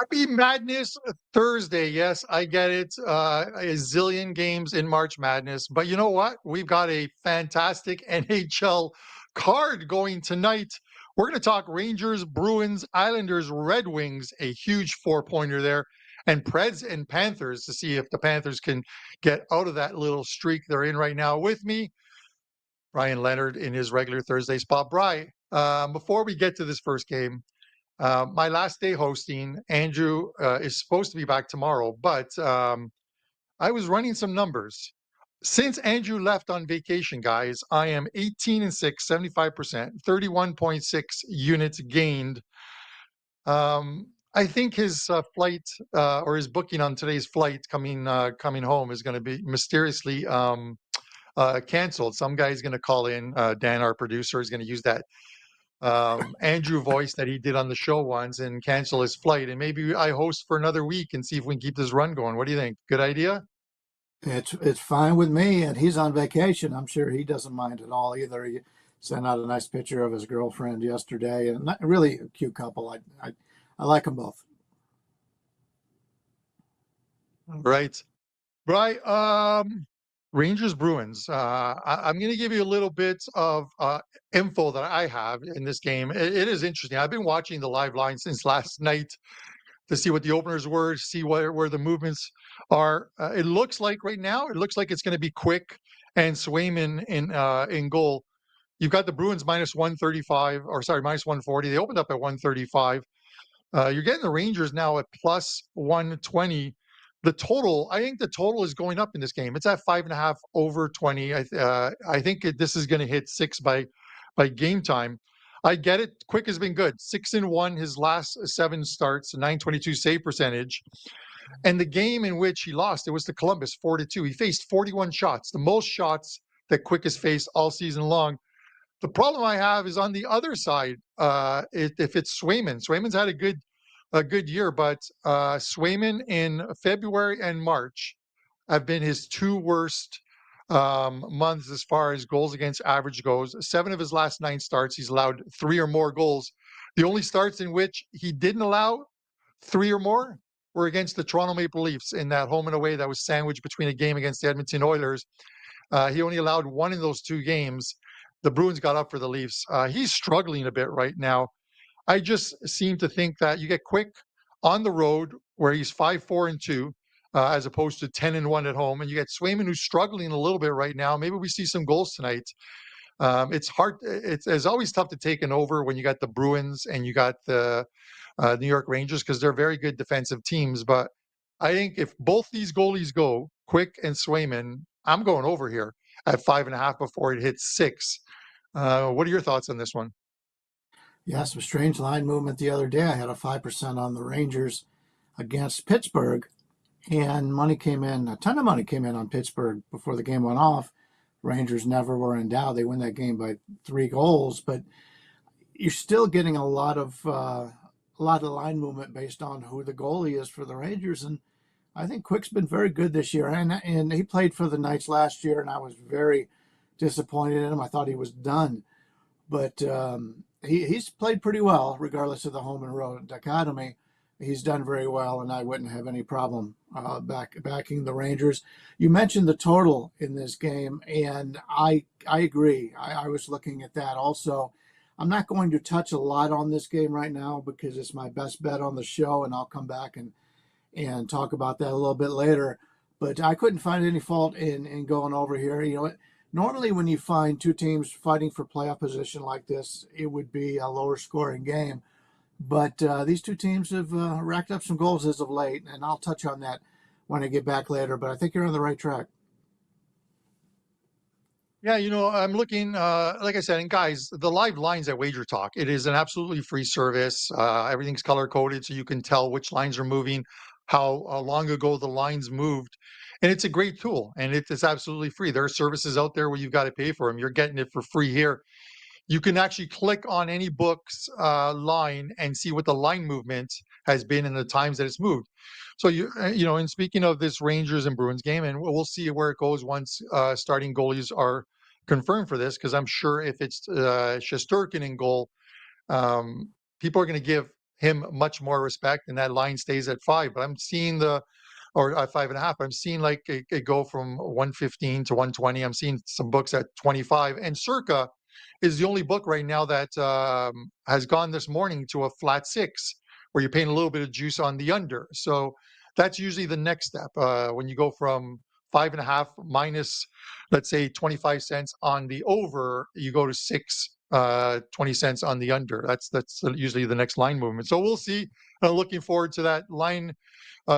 Happy Madness Thursday. Yes, I get it. A zillion games in March Madness. But you know what? We've got a fantastic NHL card going tonight. We're going to talk Rangers, Bruins, Islanders, Red Wings, a huge four-pointer there, and Preds and Panthers to see if the Panthers can get out of that little streak they're in right now. With me, Brian Leonard in his regular Thursday spot. Brian, before we get to this first game, my last day hosting, Andrew is supposed to be back tomorrow, but I was running some numbers. Since Andrew left on vacation, guys, I am 18 and 6, 75%, 31.6 units gained. I think his flight or his booking on today's flight coming home is going to be mysteriously canceled. Some guy's going to call in. Dan, our producer, is going to use that Andrew voice that he did on the show once and cancel his flight. And maybe I host for another week and see if we can keep this run going. What do you think? Good idea? It's fine with me, and he's on vacation. I'm sure he doesn't mind at all either. He sent out a nice picture of his girlfriend yesterday, and really a cute couple. I like them both. Right. Right. Rangers Bruins. I'm going to give you a little bit of info that I have in this game. It is interesting. I've been watching the live line since last night to see what the openers were, see where the movements are. It looks like right now, it looks like it's going to be Quick and Swayman in goal. You've got the Bruins minus 135, or sorry, minus 140. They opened up at 135. You're getting the Rangers now at plus 120. The total, I think the total is going up in this game. It's at 5.5 over 20. I think this is going to hit 6 by game time. I get it. Quick has been good. 6-1 his last 7 starts, 922 save percentage. And the game in which he lost, it was to Columbus, 4-2. He faced 41 shots, the most shots that Quick has faced all season long. The problem I have is on the other side. If it's Swayman, Swayman's had a good year, but Swayman in February and March have been his 2 worst months as far as goals against average goes. 7 of his last 9 starts, he's allowed 3 or more goals. The only starts in which he didn't allow 3 or more were against the Toronto Maple Leafs in that home and away that was sandwiched between a game against the Edmonton Oilers. He only allowed 1 in those 2 games. The Bruins got up for the Leafs. He's struggling a bit right now. I just seem to think that you get Quick on the road where he's 5-4-2, as opposed to 10-1 at home, and you get Swayman who's struggling a little bit right now. Maybe we see some goals tonight. It's hard. It's always tough to take an over when you got the Bruins and you got the New York Rangers because they're very good defensive teams. But I think if both these goalies go, Quick and Swayman, I'm going over here at 5.5 before it hits 6. What are your thoughts on this one? Yeah, some strange line movement the other day. I had a 5% on the Rangers against Pittsburgh, and money came in, a ton of money came in on Pittsburgh before the game went off. Rangers never were in doubt. They win that game by 3 goals, but you're still getting a lot of line movement based on who the goalie is for the Rangers. And I think Quick's been very good this year, and he played for the Knights last year, and I was very disappointed in him. I thought he was done, but he's played pretty well, regardless of the home and road dichotomy. He's done very well, and I wouldn't have any problem backing the Rangers. You mentioned the total in this game, and I agree. I was looking at that also. I'm not going to touch a lot on this game right now because it's my best bet on the show, and I'll come back and talk about that a little bit later. But I couldn't find any fault in going over here. You know, normally when you find 2 teams fighting for playoff position like this, it would be a lower scoring game. But these 2 teams have racked up some goals as of late, and I'll touch on that when I get back later. But I think you're on the right track. Yeah, I'm looking, like I said, and guys, the live lines at WagerTalk, it is an absolutely free service. Everything's color coded, so you can tell which lines are moving, how long ago the lines moved. And it's a great tool, and it's absolutely free. There are services out there where you've got to pay for them. You're getting it for free here. You can actually click on any book's line and see what the line movement has been in the times that it's moved. So and speaking of this Rangers and Bruins game, and we'll see where it goes once starting goalies are confirmed for this, because I'm sure if it's Shesterkin in goal, people are going to give him much more respect, and that line stays at 5. But I'm seeing or 5.5. I'm seeing like it go from 115 to 120. I'm seeing some books at 25, and Circa is the only book right now that has gone this morning to a flat 6, where you're paying a little bit of juice on the under. So that's usually the next step when you go from 5.5 minus, let's say, 25 cents on the over, you go to 6, 20 cents on the under. That's usually the next line movement. So we'll see. Looking forward to that line.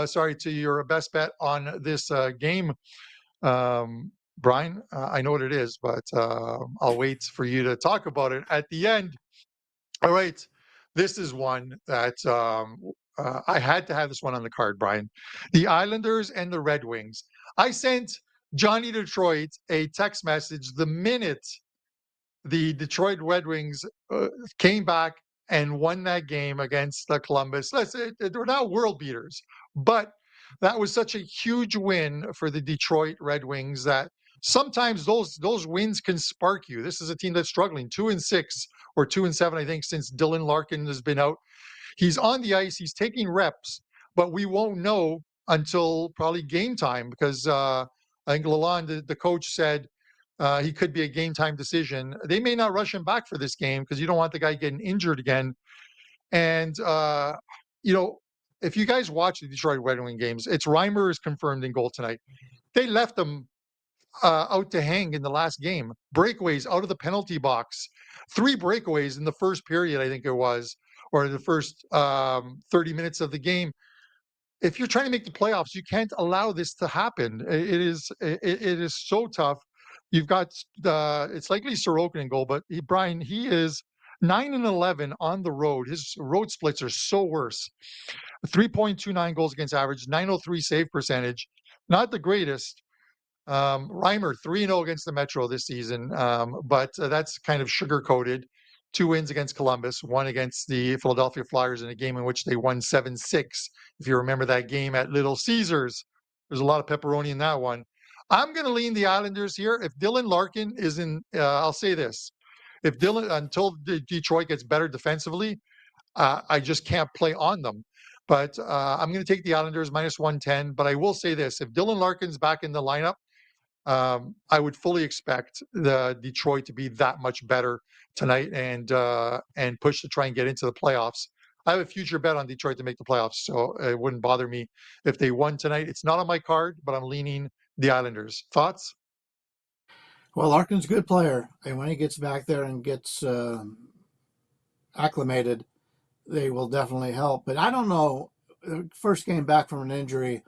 Sorry, to your best bet on this game, Brian. I know what it is, but I'll wait for you to talk about it at the end. All right. This is one that I had to have this one on the card, Brian. The Islanders and the Red Wings. I sent Johnny Detroit a text message the minute the Detroit Red Wings came back and won that game against Columbus. They're not world beaters, but that was such a huge win for the Detroit Red Wings that sometimes those wins can spark you. This is a team that's struggling, 2-6 or 2-7, I think, since Dylan Larkin has been out. He's on the ice, he's taking reps, but we won't know until probably game time because I think Lalonde, the coach, said he could be a game time decision. They may not rush him back for this game because you don't want the guy getting injured again. And, if you guys watch the Detroit Red Wing games, it's Reimer is confirmed in goal tonight. They left him out to hang in the last game. Breakaways out of the penalty box. 3 breakaways in the first period, I think it was, or the first 30 minutes of the game. If you're trying to make the playoffs, you can't allow this to happen. It is so tough. You've got it's likely Sorokin in goal, but Brian, he is 9-11 on the road. His road splits are so worse. 3.29 goals against average, 903 save percentage, not the greatest. Reimer 3-0 against the Metro this season, but that's kind of sugar coated. 2 wins against Columbus, 1 against the Philadelphia Flyers in a game in which they won 7-6. If you remember that game at Little Caesars, there's a lot of pepperoni in that one. I'm going to lean the Islanders here. If Dylan Larkin is in, I'll say this: if Dylan, until Detroit gets better defensively, I just can't play on them. But I'm going to take the Islanders minus 110. But I will say this: if Dylan Larkin's back in the lineup, I would fully expect the Detroit to be that much better tonight and push to try and get into the playoffs. I have a future bet on Detroit to make the playoffs, so it wouldn't bother me if they won tonight. It's not on my card, but I'm leaning the Islanders. Thoughts? Well, Larkin's a good player, and when he gets back there and gets acclimated, they will definitely help. But I don't know. First game back from an injury,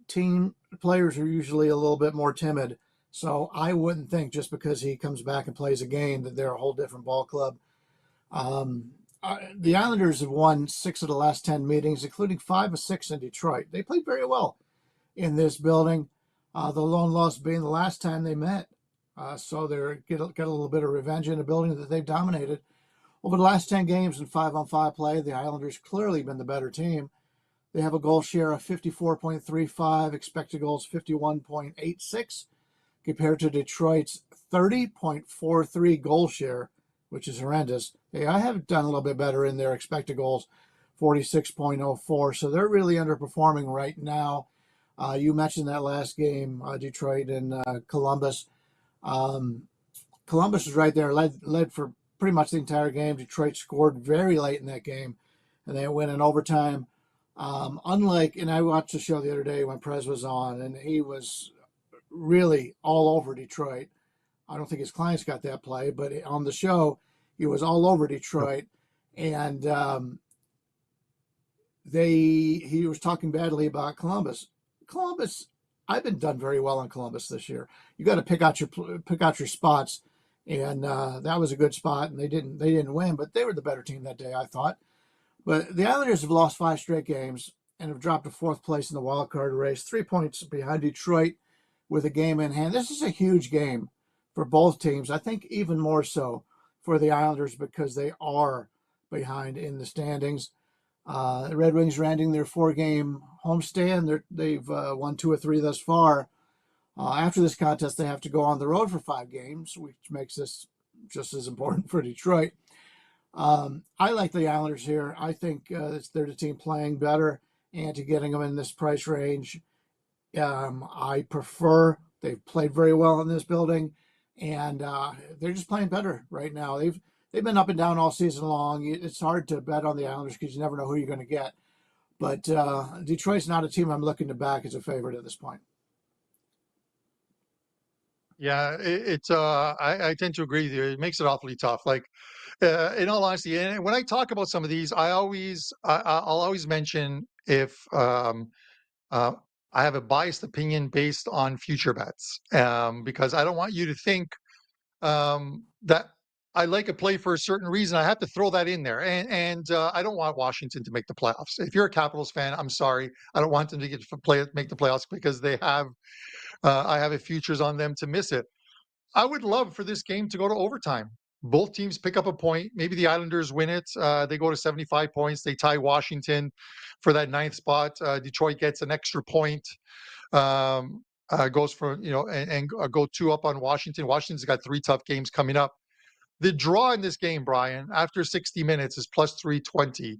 team players are usually a little bit more timid. So I wouldn't think just because he comes back and plays a game that they're a whole different ball club. The Islanders have won 6 of the last 10 meetings, including 5 of 6 in Detroit. They played very well in this building. The lone loss being the last time they met. So they're get a little bit of revenge in a building that they've dominated. Over the last 10 games in 5-on-5 play, the Islanders clearly been the better team. They have a goal share of 54.35, expected goals 51.86, compared to Detroit's 30.43 goal share, which is horrendous. I have done a little bit better in their expected goals, 46.04. So they're really underperforming right now. You mentioned that last game, Detroit and Columbus. Columbus was right there, led for pretty much the entire game. Detroit scored very late in that game, and they went in overtime. And I watched the show the other day when Prez was on, and he was really all over Detroit. I don't think his clients got that play, but on the show, he was all over Detroit. And he was talking badly about Columbus. I've been done very well on Columbus this year. You got to pick out your spots, and that was a good spot. And they didn't win, but they were the better team that day, I thought. But the Islanders have lost 5 straight games and have dropped to 4th place in the wild card race, 3 points behind Detroit with a game in hand. This is a huge game for both teams. I think even more so for the Islanders because they are behind in the standings. The Red Wings are ending their 4-game homestand. They've won 2 or 3 thus far. After this contest, they have to go on the road for 5 games, which makes this just as important for Detroit. I like the Islanders here. I think they're the team playing better, and to getting them in this price range, I prefer. They've played very well in this building, and they're just playing better right now. They've been up and down all season long. It's hard to bet on the Islanders because you never know who you're going to get. But Detroit's not a team I'm looking to back as a favorite at this point. Yeah, I tend to agree with you. It makes it awfully tough. Like, in all honesty, and when I talk about some of these, I'll always mention if uh, I have a biased opinion based on future bets, because I don't want you to think that I like a play for a certain reason. I have to throw that in there, and I don't want Washington to make the playoffs. If you're a Capitals fan, I'm sorry, I don't want them to make the playoffs because they have I have a futures on them to miss it. I would love for this game to go to overtime. Both teams pick up a point. Maybe the Islanders win it. They go to 75 points. They tie Washington for that ninth spot. Detroit gets an extra point. Goes for and go two up on Washington. Washington's got three tough games coming up. The draw in this game, Brian, after 60 minutes is plus 320.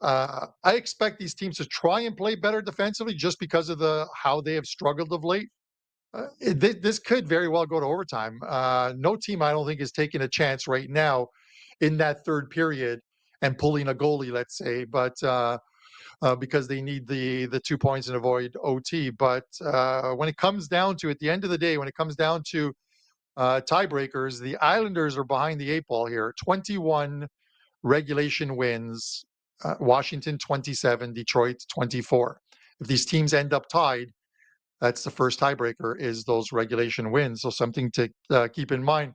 I expect these teams to try and play better defensively just because of how they have struggled of late. This could very well go to overtime. No team, I don't think, is taking a chance right now in that third period and pulling a goalie, let's say, but because they need the 2 points and avoid OT. But when it comes down to, at the end of the day, when it comes down to tiebreakers, the Islanders are behind the eight ball here. 21 regulation wins, Washington 27, Detroit 24. If these teams end up tied, that's the first tiebreaker, is those regulation wins. So something to keep in mind.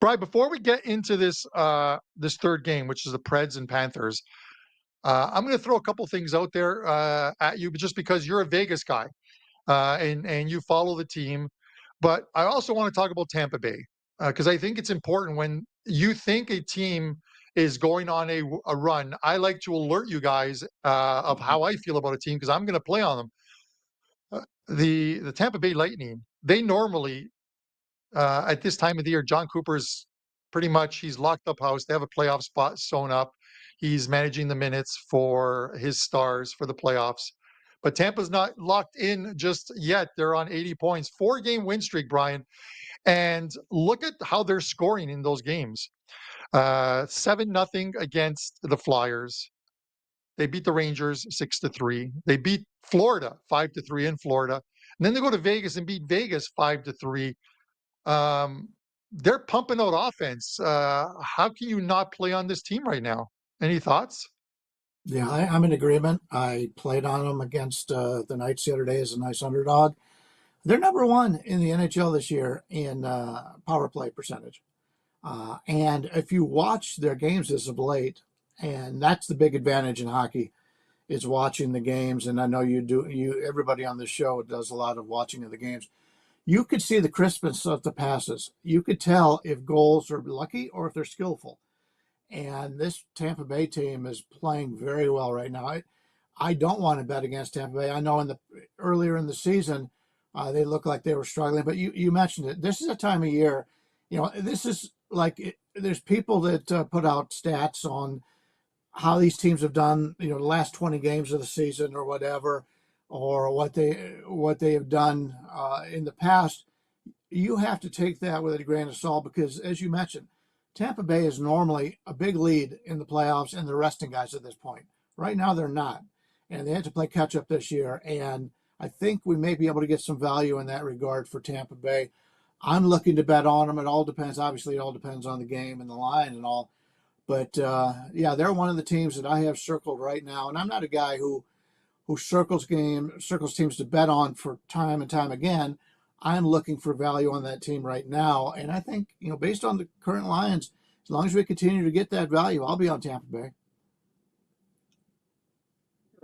Brian, before we get into this third game, which is the Preds and Panthers, I'm going to throw a couple things out there at you, just because you're a Vegas guy and you follow the team. But I also want to talk about Tampa Bay because I think it's important when you think a team is going on a run. I like to alert you guys of how I feel about a team because I'm going to play on them. The Tampa Bay Lightning, they normally at this time of the year, John Cooper's pretty much, he's locked up house. They have a playoff spot sewn up. He's managing the minutes for his stars for the playoffs. But Tampa's not locked in just yet. They're on 80 points, 4-game win streak, Brian. And look at how they're scoring in those games. 7-0 against the Flyers. They beat the Rangers 6-3. They beat Florida 5-3 in Florida. And then they go to Vegas and beat Vegas 5-3. They're pumping out offense. How can you not play on this team right now? Any thoughts? Yeah, I'm in agreement. I played on them against the Knights the other day as a nice underdog. They're number one in the NHL this year in power play percentage. And if you watch their games as of late, and that's the big advantage in hockey, is watching the games. And I know you do. Everybody on this show does a lot of watching of the games. You could see the crispness of the passes. You could tell if goals are lucky or if they're skillful. And this Tampa Bay team is playing very well right now. I don't want to bet against Tampa Bay. I know earlier in the season they looked like they were struggling, but you mentioned it. This is a time of year, this is like there's people that put out stats on how these teams have done, the last 20 games of the season or whatever, or what they have done in the past. You have to take that with a grain of salt because, as you mentioned, Tampa Bay is normally a big lead in the playoffs, and they're resting guys at this point. Right now, they're not, and they had to play catch up this year. And I think we may be able to get some value in that regard for Tampa Bay. I'm looking to bet on them. It all depends. Obviously, it all depends on the game and the line and all. But yeah, they're one of the teams that I have circled right now. And I'm not a guy who circles teams to bet on for time and time again. I'm looking for value on that team right now. And I think, based on the current lines, as long as we continue to get that value, I'll be on Tampa Bay.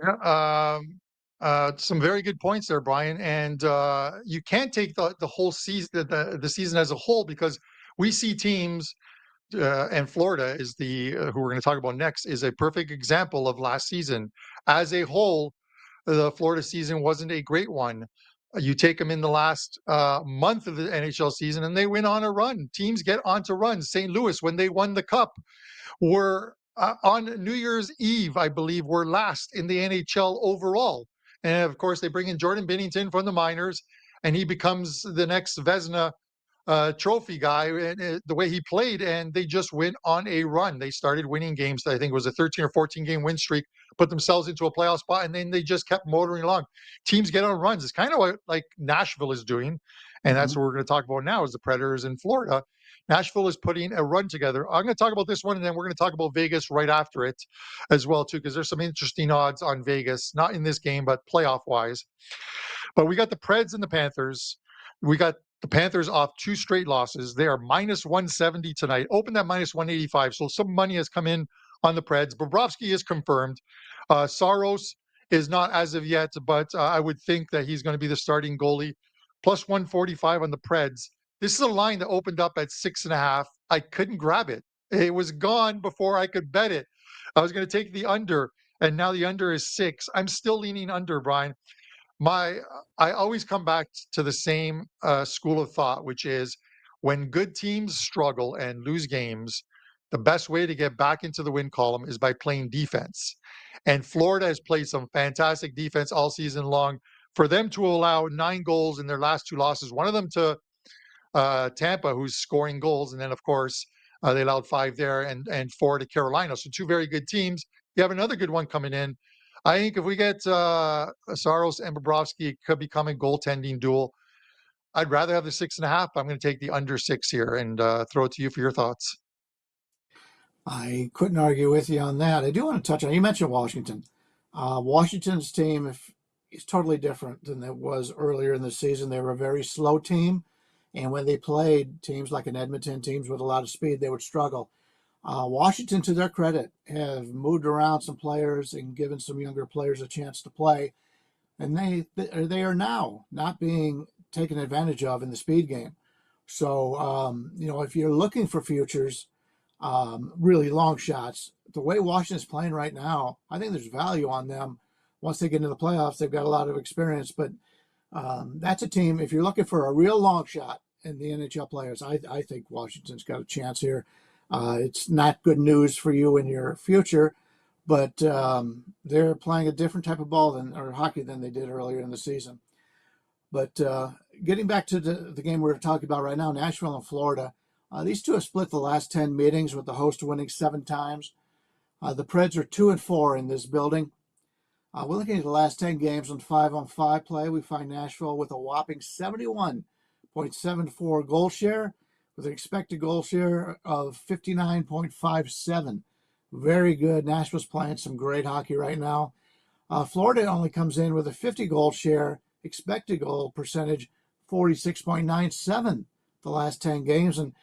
Yeah, some very good points there, Brian. And you can't take the whole season, the season as a whole, because we see teams, and Florida is who we're going to talk about next, is a perfect example of last season. As a whole, the Florida season wasn't a great one. You take them in the last month of the NHL season, and they went on a run. Teams get onto runs. St. Louis, when they won the Cup, were on New Year's Eve, I believe, were last in the NHL overall. And of course, they bring in Jordan Binnington from the minors, and he becomes the next Vezina trophy guy, and the way he played, and they just went on a run. They started winning games. I think it was a 13 or 14 game win streak, put themselves into a playoff spot, and then they just kept motoring along. Teams get on runs. It's kind of what like Nashville is doing, and that's Mhm. what we're going to talk about now is the Predators in Florida. Nashville is putting a run together. I'm going to talk about this one, and then we're going to talk about Vegas right after it as well too, because there's some interesting odds on Vegas, not in this game, but playoff wise. But we got the Preds and the Panthers. We got the Panthers off 2 straight losses. They are minus 170 tonight. Opened at minus 185. So some money has come in on the Preds. Bobrovsky is confirmed. Saros is not as of yet, but I would think that he's going to be the starting goalie. Plus 145 on the Preds. This is a line that opened up at 6.5. I couldn't grab it. It was gone before I could bet it. I was going to take the under, and now the under is 6. I'm still leaning under, Brian. My I always come back to the same school of thought, which is when good teams struggle and lose games, the best way to get back into the win column is by playing defense. And Florida has played some fantastic defense all season long. For them to allow 9 goals in their last 2 losses, one of them to Tampa, who's scoring goals, and then of course they allowed 5 there, and 4 to Carolina. So 2 very good teams. You have another good one coming in. I think if we get Saros and Bobrovsky, it could become a goaltending duel. I'd rather have the 6.5. I'm going to take the under 6 here and throw it to you for your thoughts. I couldn't argue with you on that. I do want to touch on, you mentioned Washington. Washington's team is totally different than it was earlier in the season. They were a very slow team, and when they played teams like an Edmonton, teams with a lot of speed, they would struggle. Washington, to their credit, have moved around some players and given some younger players a chance to play, and they are now not being taken advantage of in the speed game. So if you're looking for futures, really long shots, the way Washington's playing right now, I think there's value on them. Once they get into the playoffs, they've got a lot of experience, but that's a team. If you're looking for a real long shot in the NHL players, I think Washington's got a chance here. It's not good news for you in your future, but they're playing a different type of ball or hockey than they did earlier in the season. But getting back to the game we're talking about right now, Nashville and Florida, these two have split the last 10 meetings with the host winning 7 times. The Preds are 2-4 in this building. We're looking at the last 10 games on 5-on-5 play. We find Nashville with a whopping 71.74 goal share with an expected goal share of 59.57. Very good. Nashville's playing some great hockey right now. Florida only comes in with a 50 goal share, expected goal percentage 46.97 the last 10 games. And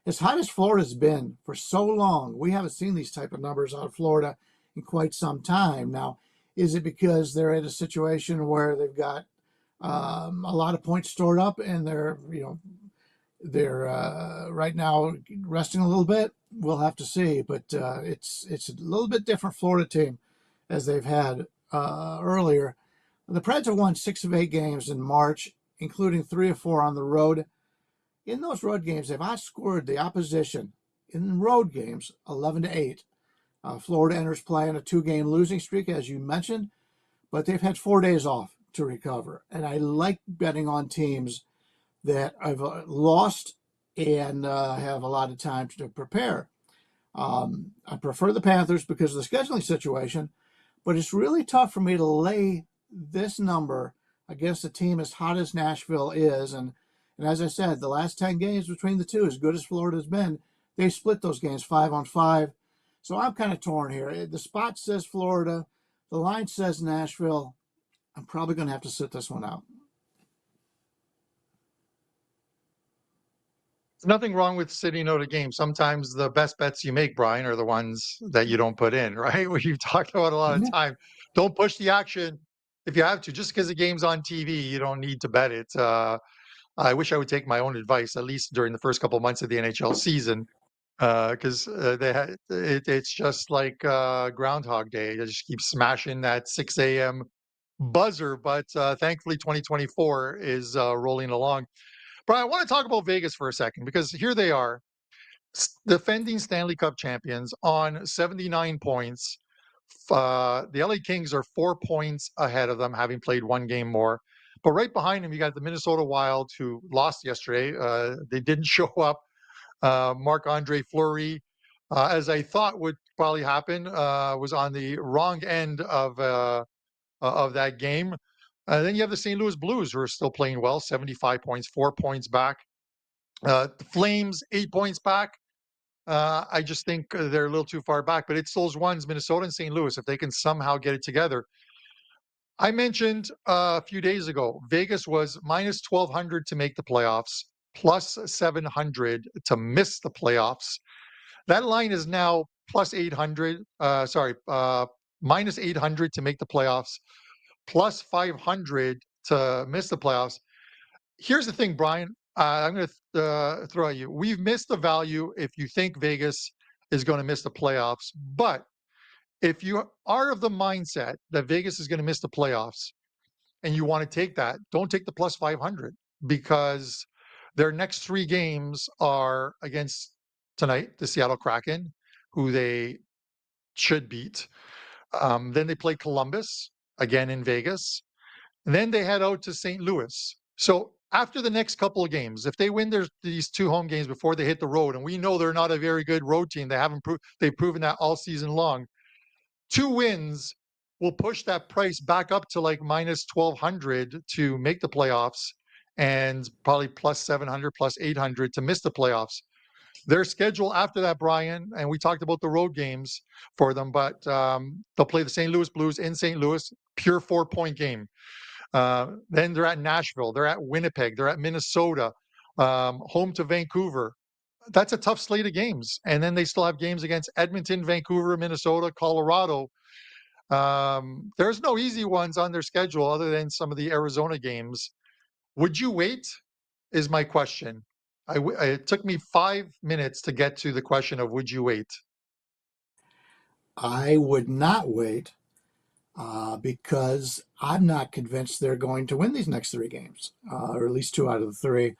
as hot as Florida's been for so long, we haven't seen these type of numbers out of Florida in quite some time. Now, is it because they're in a situation where they've got a lot of points stored up and they're right now resting a little bit? We'll have to see, but it's a little bit different Florida team as they've had earlier. The Preds have won 6 of 8 games in March, including 3 of 4 on the road. In those road games, they've outscored the opposition in road games 11-8. Florida enters play on a 2-game losing streak, as you mentioned, but they've had 4 days off to recover. And I like betting on teams that have lost and have a lot of time to prepare. I prefer the Panthers because of the scheduling situation, but it's really tough for me to lay this number against a team as hot as Nashville is. And as I said, the last 10 games between the two, as good as Florida's been, they split those games 5-on-5. So I'm kind of torn here. The spot says Florida. The line says Nashville. I'm probably going to have to sit this one out. There's nothing wrong with sitting out a game. Sometimes the best bets you make, Brian, are the ones that you don't put in, right? We've talked about a lot of Yeah. time. Don't push the action if you have to. Just because the game's on TV, you don't need to bet it. I wish I would take my own advice, at least during the first couple of months of the NHL season, because it's just like Groundhog Day. They just keep smashing that 6 a.m. buzzer, but thankfully 2024 is rolling along. But I want to talk about Vegas for a second because here they are, defending Stanley Cup champions on 79 points. The LA Kings are 4 points ahead of them, having played one game more. But right behind them, you got the Minnesota Wild, who lost yesterday. They didn't show up. Marc-Andre Fleury, as I thought would probably happen, was on the wrong end of that game. Then you have the St. Louis Blues, who are still playing well, 75 points, 4 points back. The Flames, 8 points back. I just think they're a little too far back, but it's those ones, Minnesota and St. Louis, if they can somehow get it together. I mentioned a few days ago, Vegas was minus 1,200 to make the playoffs, plus 700 to miss the playoffs. That line is now plus 800, minus 800 to make the playoffs, plus 500 to miss the playoffs. Here's the thing, Brian. I'm going to throw at you. We've missed the value if you think Vegas is going to miss the playoffs. But if you are of the mindset that Vegas is going to miss the playoffs and you want to take that, don't take the plus 500 because their next three games are against tonight, the Seattle Kraken, who they should beat. Then they play Columbus again in Vegas. And then they head out to St. Louis. So after the next couple of games, if they win these two home games before they hit the road, and we know they're not a very good road team, they've proven that all season long. 2 wins will push that price back up to like minus 1,200 to make the playoffs, and probably plus 700, plus 800 to miss the playoffs. Their schedule after that, Brian, and we talked about the road games for them, but they'll play the St. Louis Blues in St. Louis, pure 4-point game. Then they're at Nashville, they're at Winnipeg, they're at Minnesota, home to Vancouver. That's a tough slate of games. And then they still have games against Edmonton, Vancouver, Minnesota, Colorado. There's no easy ones on their schedule other than some of the Arizona games. Would you wait? Is my question. It took me 5 minutes to get to the question of would you wait? I would not wait because I'm not convinced they're going to win these next three games, or at least two out of the three.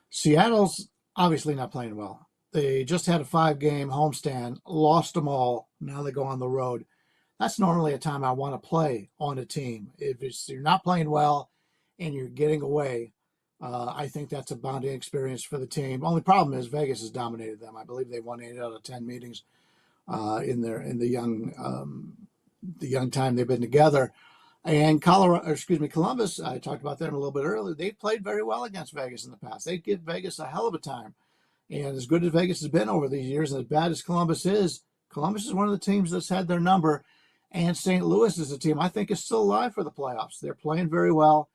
Seattle's obviously not playing well. They just had a 5-game homestand, lost them all. Now they go on the road. That's normally a time I want to play on a team. If you're not playing well and you're getting away, I think that's a bonding experience for the team. Only problem is Vegas has dominated them. I believe they won 8 out of 10 meetings in the young time they've been together. And Columbus, I talked about them a little bit earlier. They've played very well against Vegas in the past. They give Vegas a hell of a time. And as good as Vegas has been over these years, and as bad as Columbus is one of the teams that's had their number. And St. Louis is a team I think is still alive for the playoffs. They're playing very well.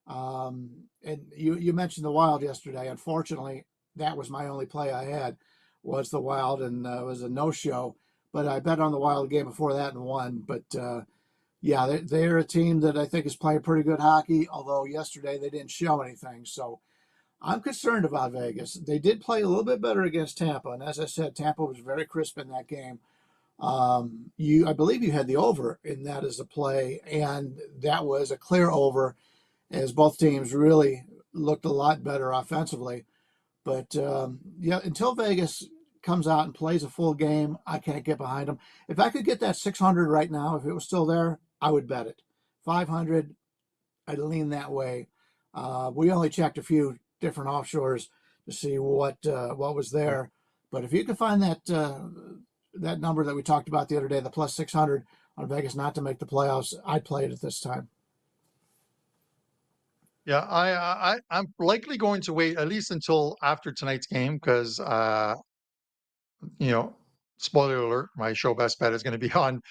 And you mentioned the Wild yesterday. Unfortunately, that was my only play I had was the Wild, and it was a no-show. But I bet on the Wild game before that and won. But yeah, they're a team that I think is playing pretty good hockey, although yesterday they didn't show anything. So I'm concerned about Vegas. They did play a little bit better against Tampa, and as I said, Tampa was very crisp in that game. I believe you had the over in that as a play, and that was a clear over, as both teams really looked a lot better offensively. But yeah, until Vegas comes out and plays a full game, I can't get behind them. If I could get that 600 right now, if it was still there, I would bet it. 500, I'd lean that way. We only checked a few different offshores to see what was there, but if you can find that number that we talked about the other day, the plus 600 on Vegas not to make the playoffs, I'd play it at this time. Yeah, I'm likely going to wait at least until after tonight's game because you know, spoiler alert, my show best bet is going to be on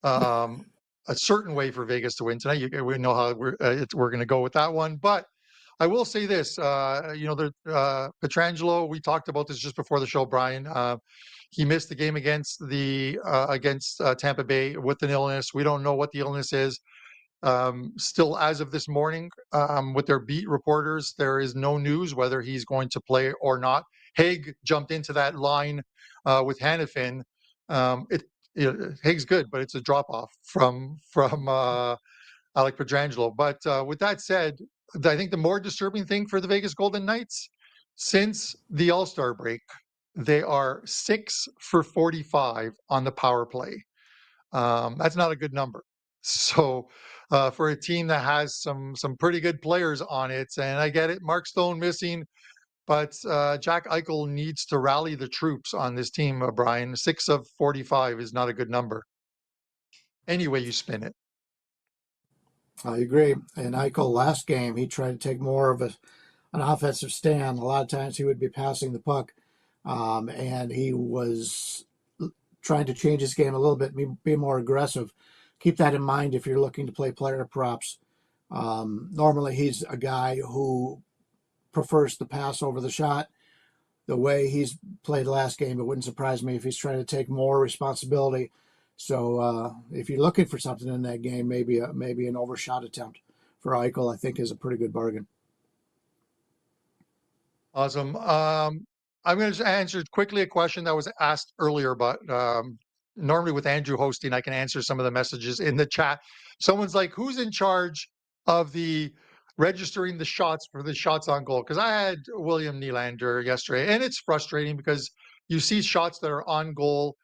um, a certain way for Vegas to win tonight. We know how we're going to go with that one, but I will say this: Pietrangelo. We talked about this just before the show, Brian. He missed the game against Tampa Bay with an illness. We don't know what the illness is. Still, as of this morning, with their beat reporters, there is no news whether he's going to play or not. Haig jumped into that line with Hannafin. Haig's good, but it's a drop off from Alec Petrangelo. But with that said, I think the more disturbing thing for the Vegas Golden Knights, since the All-Star break, they are 6 for 45 on the power play. That's not a good number. So for a team that has some pretty good players on it, and I get it, Mark Stone missing, but Jack Eichel needs to rally the troops on this team, Brian. 6 of 45 is not a good number. Any way you spin it. I agree. And Eichel last game, he tried to take more of an offensive stand. A lot of times he would be passing the puck, and he was trying to change his game a little bit, be more aggressive. Keep that in mind if you're looking to play player props. Normally, he's a guy who prefers to pass over the shot. The way he's played last game, it wouldn't surprise me if he's trying to take more responsibility. So if you're looking for something in that game, maybe an overshot attempt for Eichel, I think, is a pretty good bargain. Awesome. I'm going to answer quickly a question that was asked earlier, but normally with Andrew hosting, I can answer some of the messages in the chat. Someone's like, who's in charge of the registering the shots for the shots on goal? Because I had William Nylander yesterday, and it's frustrating because you see shots that are on goal,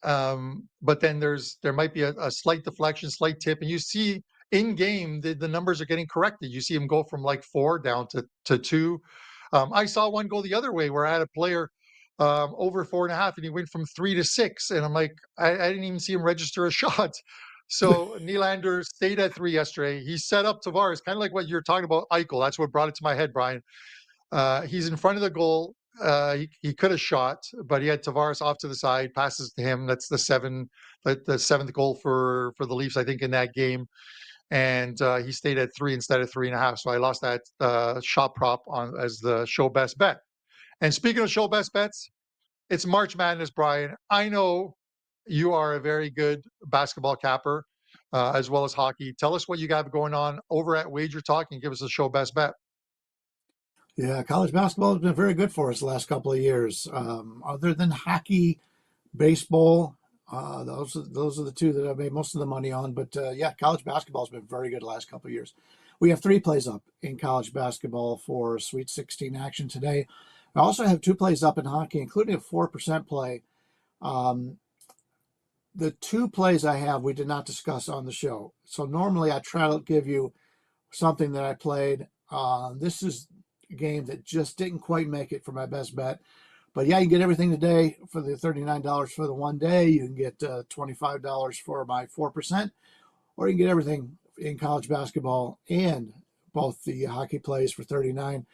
but then there might be a slight deflection, slight tip, and you see in game the numbers are getting corrected. You see him go from like 4 down to 2. I saw one go the other way where I had a player over 4.5, and he went from 3 to 6, and I'm like, I didn't even see him register a shot. So Nylander stayed at 3 yesterday. He set up Tavares, kind of like what you're talking about, Eichel. That's what brought it to my head, Brian. He's in front of the goal. He could have shot, but he had Tavares off to the side, passes to him. That's the 7th goal for the Leafs, I think, in that game. And he stayed at 3 instead of 3.5. So I lost that shot prop on as the show best bet. And speaking of show best bets, it's March Madness, Brian. I know you are a very good basketball capper as well as hockey. Tell us what you got going on over at WagerTalk and give us a show best bet. Yeah, college basketball has been very good for us the last couple of years. Other than hockey, baseball, those are the two that I've made most of the money on. But yeah, college basketball has been very good the last couple of years. We have 3 plays up in college basketball for Sweet 16 action today. I also have 2 plays up in hockey, including a 4% play. The 2 plays I have, we did not discuss on the show. So normally I try to give you something that I played. This is a game that just didn't quite make it for my best bet. But yeah, you can get everything today for the $39 for the one day. You can get $25 for my 4%, or you can get everything in college basketball and both the hockey plays for $39.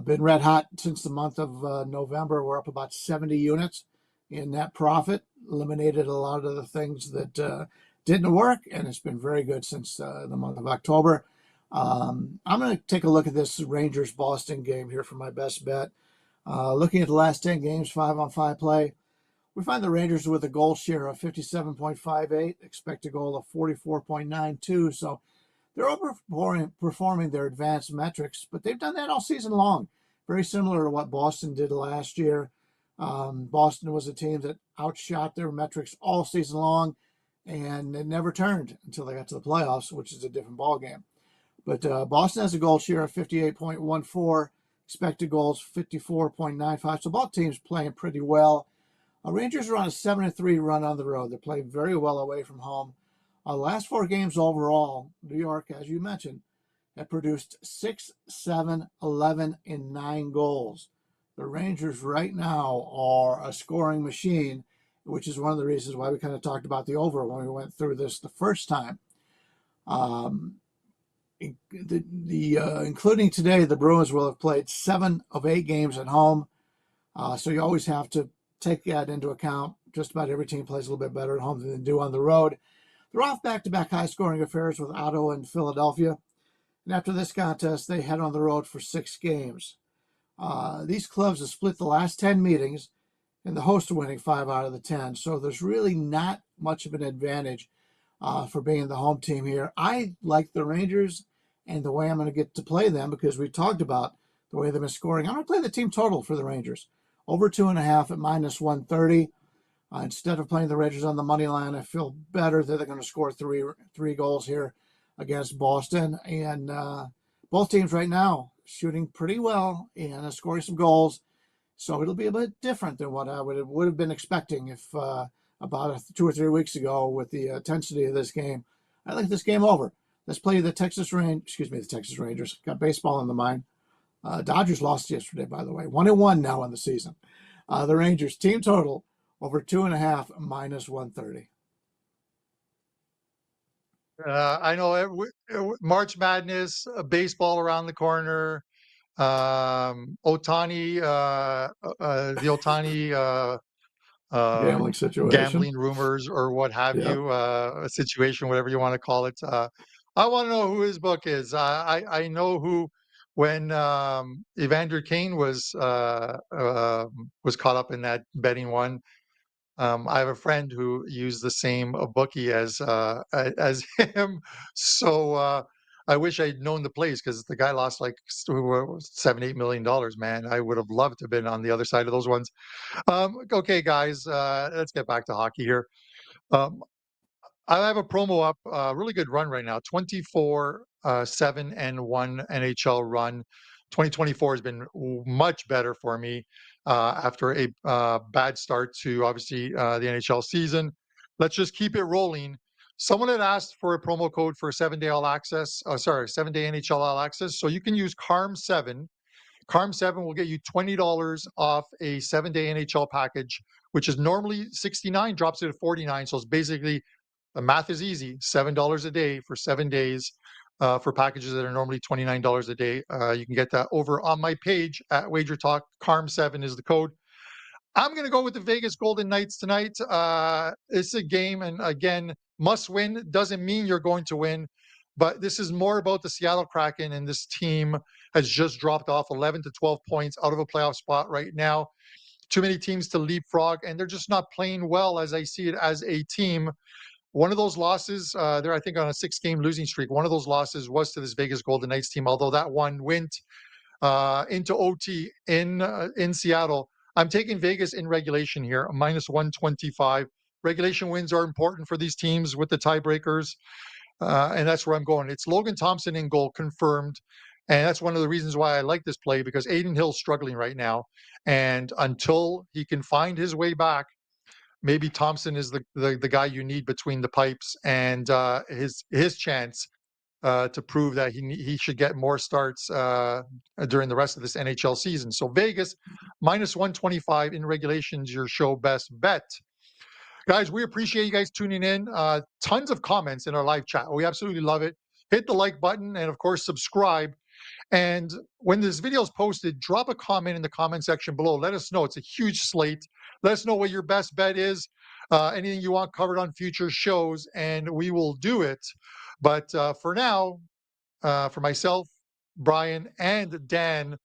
Been red hot since the month of November. We're up about 70 units in net profit. Eliminated a lot of the things that didn't work, and it's been very good since the month of October. I'm going to take a look at this Rangers-Boston game here for my best bet. Looking at the last 10 games, 5-on-5 play, we find the Rangers with a goal share of 57.58, expected goal of 44.92. So they're overperforming their advanced metrics, but they've done that all season long. Very similar to what Boston did last year. Boston was a team that outshot their metrics all season long, and it never turned until they got to the playoffs, which is a different ballgame. But Boston has a goal share of 58.14, expected goals 54.95. So both teams playing pretty well. Rangers are on a 7-3 run on the road. They're playing very well away from home. Last 4 games overall, New York, as you mentioned, have produced 6, 7, 11, and 9 goals. The Rangers right now are a scoring machine, which is one of the reasons why we kind of talked about the over when we went through this the first time. Including today, the Bruins will have played 7 of 8 games at home. So you always have to take that into account. Just about every team plays a little bit better at home than they do on the road. They're off back-to-back high-scoring affairs with Ottawa and Philadelphia. And after this contest, they head on the road for 6 games. These clubs have split the last 10 meetings, and the hosts are winning 5 out of the 10. So there's really not much of an advantage for being the home team here. I like the Rangers and the way I'm going to get to play them because we talked about the way they've been scoring. I'm going to play the team total for the Rangers. Over 2.5 at -130. Instead of playing the Rangers on the money line, I feel better that they're going to score three goals here. against Boston, and both teams right now shooting pretty well and scoring some goals. So it'll be a bit different than what I would have been expecting if about 2 or 3 weeks ago with the intensity of this game. I like this game over. Let's play the Texas Rangers. Got baseball in the mind. Dodgers lost yesterday, by the way. 1-1 now in the season. The Rangers team total over 2.5 minus 130. I know March Madness, baseball around the corner. Otani, the Otani uh, Gambling situation. gambling rumors or what have Yep. you, a situation, whatever you want to call it. I want to know who his book is. I know who when Evander Kane was caught up in that betting one. I have a friend who used the same bookie as him, so I wish I'd known the place because the guy lost like $7-8 million. Man, I would have loved to have been on the other side of those ones. Okay, guys, let's get back to hockey here. Um, I have a promo up, really good run right now. 24 7-1 NHL run. 2024 has been much better for me after a bad start to obviously the NHL season. Let's just keep it rolling. Someone had asked for a promo code for 7-day all access. 7-day NHL all access. So you can use CARM7. CARM7 will get you $20 off a 7-day NHL package, which is normally 69, drops it to 49. So it's basically the math is easy. $7 a day for 7 days for packages that are normally $29 a day. You can get that over on my page at WagerTalk. CARM7 is the code. I'm going to go with the Vegas Golden Knights tonight. It's a game, and again, must win doesn't mean you're going to win, but this is more about the Seattle Kraken, and this team has just dropped off 11 to 12 points out of a playoff spot right now. Too many teams to leapfrog, and they're just not playing well as I see it as a team. One of those losses, they're I think on a 6-game losing streak. One of those losses was to this Vegas Golden Knights team, although that one went into OT in Seattle. I'm taking Vegas in regulation here, minus 125. Regulation wins are important for these teams with the tiebreakers, and that's where I'm going. It's Logan Thompson in goal, confirmed. And that's one of the reasons why I like this play, because Aiden Hill's struggling right now. And until he can find his way back, maybe Thompson is the guy you need between the pipes, and his chance to prove that he should get more starts during the rest of this NHL season. So Vegas minus 125 in regulations, your show best bet. Guys, we appreciate you guys tuning in. Tons of comments in our live chat. We absolutely love it. Hit the like button and of course subscribe. And when this video is posted, drop a comment in the comment section below. Let us know. It's a huge slate. Let us know what your best bet is, anything you want covered on future shows, and we will do it. But for now, for myself, Brian, and Dan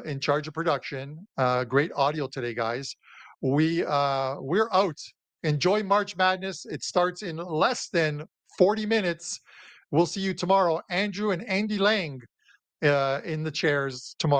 in charge of production, great audio today, guys. We're out. Enjoy March Madness. It starts in less than 40 minutes. We'll see you tomorrow. Andrew and Andy Lang in the chairs tomorrow.